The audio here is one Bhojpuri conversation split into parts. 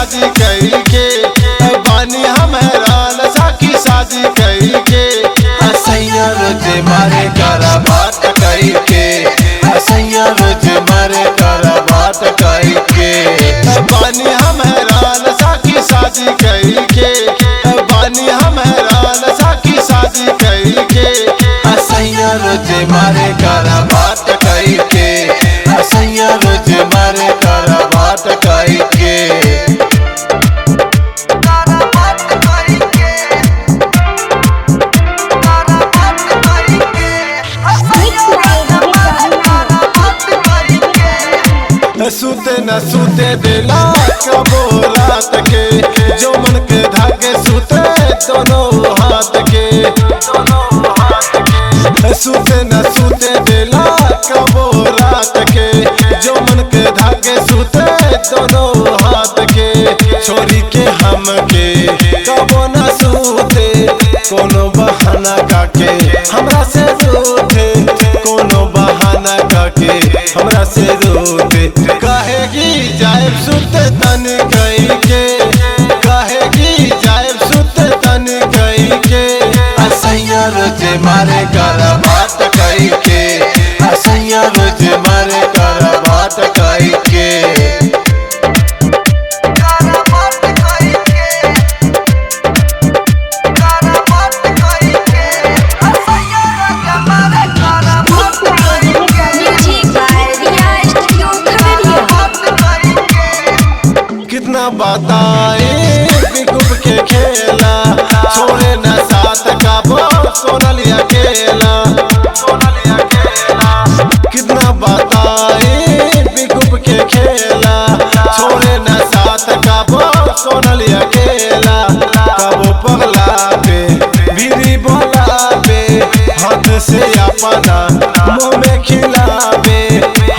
शादी कई के बानी हम हैरान साकी शादी कई के असैया रोज मारे करा बात कई के असैया रोज मारे करा बात कई के बानी हम हैरान साकी शादी कई के बानी हम हैरान साकी शादी कई के असैया रोज मारे करा बात कई के असैया रोज मारे करा बात कई के सूते न सूते दिला कबो रात के जो मन के धागे सूते दोनों हाथ के सूते न सूते दिला कबो रात के जो मन के धागे सूते दोनों हाथ के छोरी के हम के कबो न सूते कोनो बहाना काके हमरा से रूठे कोनो बहाना काके हमरा से रूठे कहेगी जाए सुत तन गई के कहेगी जाए सुत तन गई के असैया रोज मारे करा बात कई के असैया रोज मारे करा बात कई के कितना बताए बिकुप के खेला छोड़े न साथ का वो सोनलिया खेला कितना बताए बिकुप के खेला छोड़े न साथ का वो सोनलिया खेला कबो पगला पे बीड़ी बोला पे हाथ से अपना मुँह में खिलावे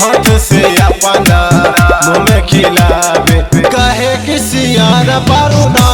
हाथ से अपना मुँह में खिलावे कहे किसी यार पारू ना